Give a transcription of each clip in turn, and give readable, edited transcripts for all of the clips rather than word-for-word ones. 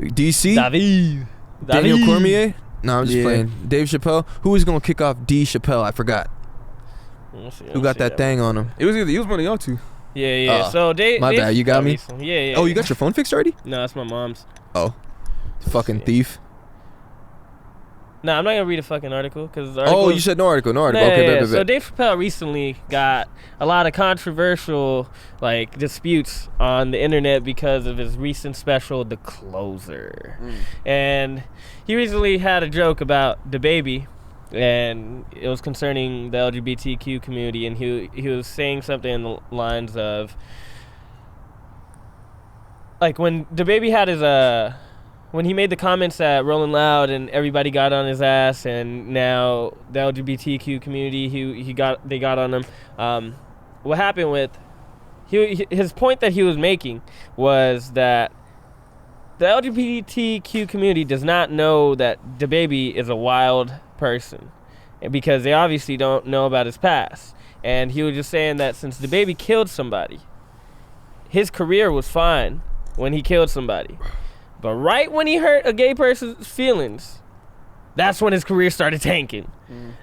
DC? David. Daniel Cormier? No, I'm just playing. Dave Chappelle? Who was going to kick off D. Chappelle? I forgot. Who got that thing on him? It was one of y'all two. Yeah. So Dave. My bad, you got me? Yeah. Oh, you got your phone fixed already? No, it's my mom's. Oh. Fucking thief. Nah, I'm not gonna read a fucking article because. Oh, you said no article. Okay, bet. So Dave Chappelle recently got a lot of controversial disputes on the internet because of his recent special, The Closer, and he recently had a joke about DaBaby, and it was concerning the LGBTQ community, and he was saying something in the lines of when DaBaby had his when he made the comments at Rolling Loud and everybody got on his ass, and now the LGBTQ community they got on him. What happened with his point that he was making was that the LGBTQ community does not know that DaBaby is a wild person because they obviously don't know about his past. And he was just saying that since DaBaby killed somebody, his career was fine when he killed somebody. But right when he hurt a gay person's feelings, that's when his career started tanking.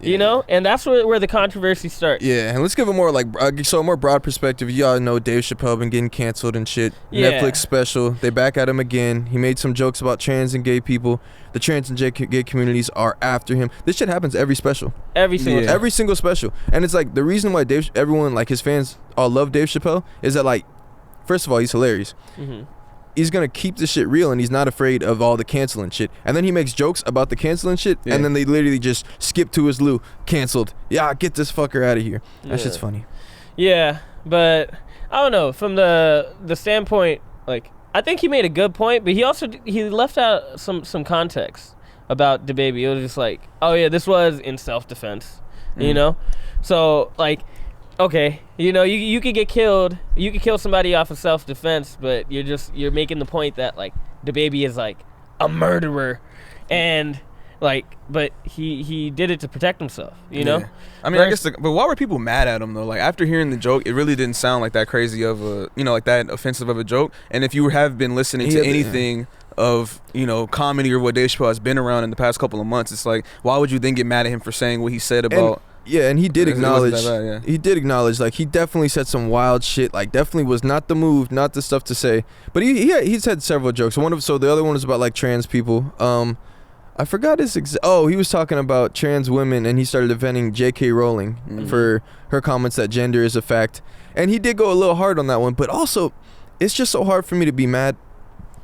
You know? And that's where the controversy starts. Yeah, and let's give a more more broad perspective. Y'all know Dave Chappelle been getting canceled and shit. Yeah. Netflix special. They back at him again. He made some jokes about trans and gay people. The trans and gay communities are after him. This shit happens every special. Every single special. And it's the reason why everyone, his fans all love Dave Chappelle is that, first of all, he's hilarious. He's gonna keep this shit real, and he's not afraid of all the canceling shit. And then he makes jokes about the canceling shit, and then they literally just skip to his Lou canceled. Yeah, get this fucker out of here. That shit's funny. Yeah, but I don't know. From the standpoint, I think he made a good point, but he left out some context about DaBaby. It was just oh yeah, this was in self-defense, you know. So okay, you could get killed. You could kill somebody off of self-defense, but you're making the point that DaBaby is a murderer, and but he did it to protect himself. You know. I mean, I guess. But why were people mad at him though? After hearing the joke, it really didn't sound like that crazy of a that offensive of a joke. And if you have been listening to anything of comedy or what Dave Chappelle has been around in the past couple of months, it's why would you then get mad at him for saying what he said about? Yeah, and he did acknowledge. Bad, He did acknowledge. He definitely said some wild shit. Definitely was not the move, not the stuff to say. But he's had several jokes. So the other one was about trans people. I forgot his. He was talking about trans women, and he started defending J.K. Rowling for her comments that gender is a fact. And he did go a little hard on that one. But also, it's just so hard for me to be mad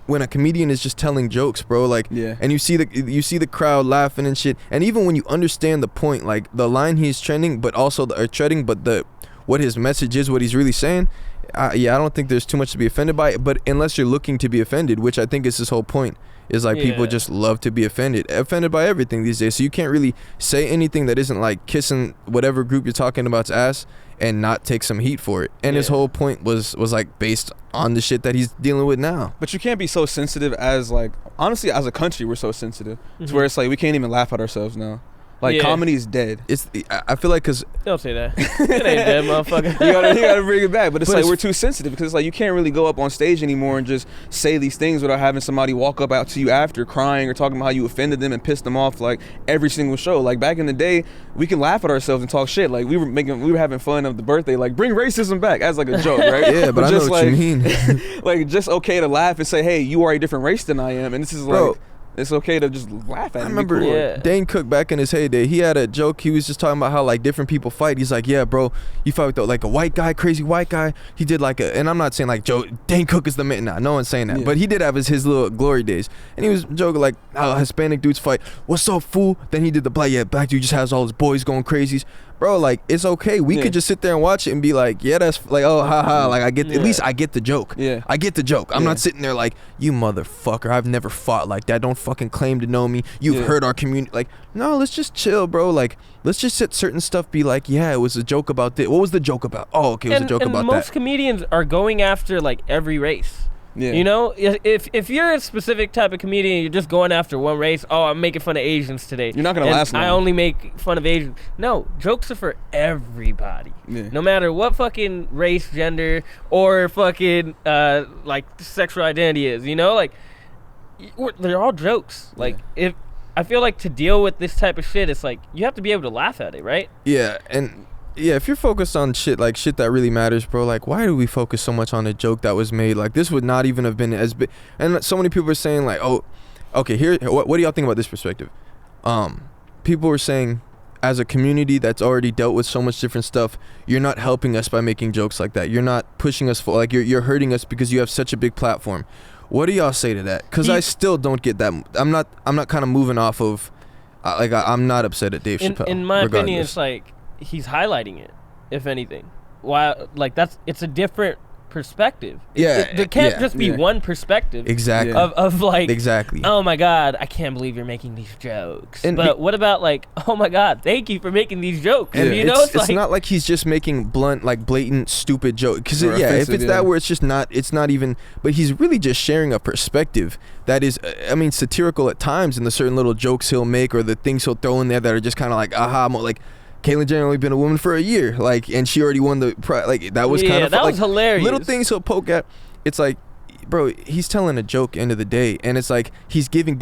when a comedian is just telling jokes, bro, and you see the crowd laughing and shit, and even when you understand the point, the line he's treading, but what his message is, what he's really saying, I don't think there's too much to be offended by it, but unless you're looking to be offended, which I think is his whole point, is people just love to be offended by everything these days, so you can't really say anything that isn't kissing whatever group you're talking about's ass and not take some heat for it. And his whole point was based on the shit that he's dealing with now. But you can't be so sensitive as honestly, as a country, we're so sensitive to where it's we can't even laugh at ourselves now. Comedy is dead. I feel because don't say that. It ain't dead, motherfucker. you gotta bring it back. But it's we're too sensitive because you can't really go up on stage anymore and just say these things without having somebody walk up out to you after crying or talking about how you offended them and pissed them off every single show. Back in the day, we can laugh at ourselves and talk shit. We were having fun of the birthday. Bring racism back as a joke, right? Yeah, but I know what you mean. Just okay to laugh and say, hey, you are a different race than I am, and this is it's okay to just laugh at him. I remember Dane Cook back in his heyday. He had a joke. He was just talking about how different people fight. He's yeah, bro, you fight with a white guy, crazy white guy. He did and I'm not saying Dane Cook is the man. Nah, no one's saying that. Yeah. But he did have his little glory days. And he was joking how Hispanic dudes fight. What's up, fool? Then he did the black dude just has all his boys going crazies. Bro, it's okay. We could just sit there and watch it and be yeah, that's oh, haha. I get, at least I get the joke. Yeah. I get the joke. I'm not sitting there you motherfucker, I've never fought like that. Don't fucking claim to know me. You've hurt our community. No, let's just chill, bro. Let's just sit certain stuff be yeah, it was a joke about this. What was the joke about? Oh, okay, it was a joke about that. And most comedians are going after every race. Yeah. If you're a specific type of comedian, you're just going after one race. Oh, I'm making fun of Asians today. You're not gonna last long. I only make fun of Asians. No, jokes are for everybody. Yeah. No matter what fucking race, gender, or fucking sexual identity is. they're all jokes. Like if I feel like to deal with this type of shit, it's like you have to be able to laugh at it, right? Yeah, and if you're focused on shit that really matters, bro, like why do we focus so much on a joke that was made? Like this would not even have been as big. And so many people are saying like, oh, okay, here, what do y'all think about this perspective? People were saying, as a community that's already dealt with so much different stuff, you're not helping us by making jokes like that. You're not pushing us for, like, you're hurting us because you have such a big platform. What do y'all say to that? Because I still don't get that. I'm not kind of moving off of, I'm not upset at Dave Chappelle. In my opinion, it's like he's highlighting it, if anything. Why? Like it's a different perspective. There can't just be one perspective. Exactly. Of like, exactly. Oh my God, I can't believe you're making these jokes. But what about like, oh my God, thank you for making these jokes. And you know, it's like, not like he's just making blunt, like blatant, stupid jokes. Because if it's that where it's not even. But he's really just sharing a perspective that is, I mean, satirical at times in the certain little jokes he'll make or the things he'll throw in there that are just kind of like, aha, like. Caitlyn Jenner only been a woman for a year, like, and she already won the like that was kind of that was hilarious. Little things he'll poke at. It's like, bro, he's telling a joke end of the day, and it's like he's giving.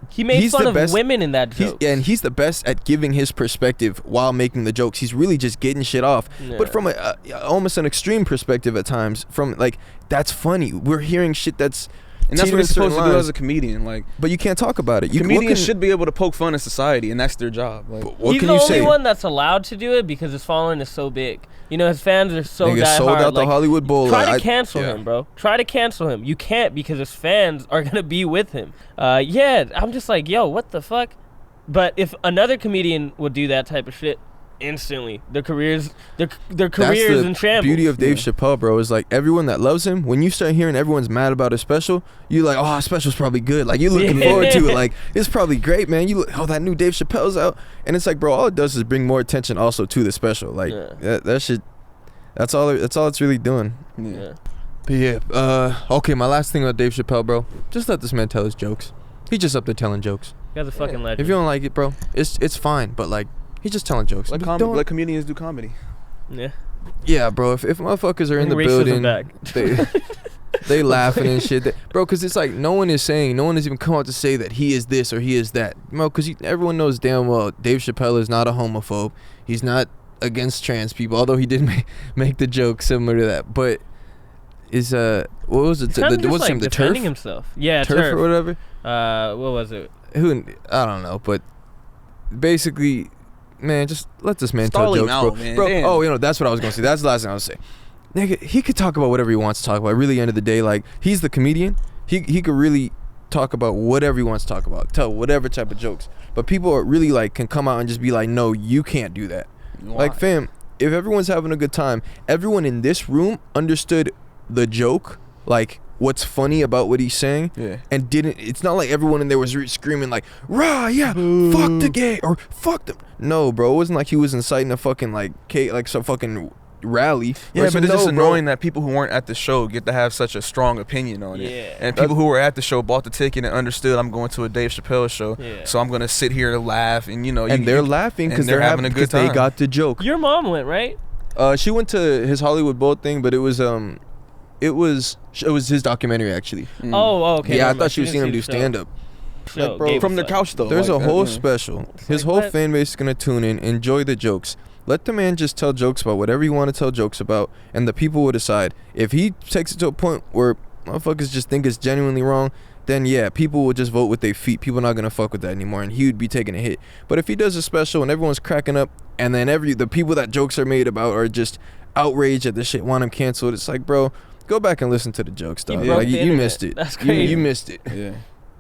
He made fun of women in that joke. And he's the best at giving his perspective while making the jokes. He's really just getting shit off, but from a almost an extreme perspective at times. From like that's funny. We're hearing shit that's. And that's what you're supposed to do as a comedian, like. But you can't talk about it. Comedians should be able to poke fun at society, and that's their job. Like, he's the only one that's allowed to do it because his following is so big. You know, his fans are so diehard. Sold out the Hollywood Bowl. Try to cancel him, bro. Try to cancel him. You can't because his fans are gonna be with him. I'm just like, yo, what the fuck? But if another comedian would do that type of shit, instantly their careers in shambles. The beauty of Dave Chappelle, bro, is like everyone that loves him, when you start hearing everyone's mad about his special, you like, oh, his special's probably good, like you looking forward to it, like it's probably great, man. You look, oh, that new Dave Chappelle's out, and it's like, bro, all it does is bring more attention also to the special, like that shit. That's all it's really doing. But okay, my last thing about Dave Chappelle, bro, just let this man tell his jokes. He's just up there telling jokes. Guy's a fucking legend. If you don't like it, bro, it's fine, but like, he's just telling jokes. Like comedians do comedy. Yeah, bro. If motherfuckers are in the building, they laughing and shit. Bro, because it's like no one has even come out to say that he is this or he is that. Bro, because everyone knows damn well Dave Chappelle is not a homophobe. He's not against trans people, although he did make the joke similar to that. But is what was it? What's him? The Turf? Himself. Yeah, Turf or whatever. What was it? I don't know, but basically. Man, just let this man tell jokes, bro. Damn. Oh, you know, that's what I was gonna say. That's the last thing I was gonna say. Nigga, he could talk about whatever he wants to talk about. Really, end of the day, like, he's the comedian. He could really talk about whatever he wants to talk about. Tell whatever type of jokes. But people are really, like, can come out and just be like, no, you can't do that. Why? Like, fam, if everyone's having a good time, everyone in this room understood the joke, like, what's funny about what he's saying, and it's not like everyone in there was screaming like, rah, yeah, fuck the gay or fuck them. No, bro, it wasn't like he was inciting a fucking like some fucking rally. Yeah, but it's just annoying that people who weren't at the show get to have such a strong opinion on it. And people who were at the show bought the ticket and understood I'm going to a Dave Chappelle show, so I'm gonna sit here and laugh, and you know, they're laughing because they're having a good time. They got the joke. Your mom went, right? She went to his Hollywood Bowl thing, but it was his documentary actually. Oh, okay. Yeah, I thought she was seeing him do stand up. Like, bro, from the couch though. There's a whole special. His whole fan base is gonna tune in, enjoy the jokes. Let the man just tell jokes about whatever you want to tell jokes about, and the people will decide. If he takes it to a point where motherfuckers just think it's genuinely wrong, then yeah, people will just vote with their feet. People are not gonna fuck with that anymore, and he would be taking a hit. But if he does a special and everyone's cracking up, and then the people that jokes are made about are just outraged at the shit, want him canceled, it's like, bro, go back and listen to the jokes, dog. Like, you missed it. That's crazy. You missed it. Yeah.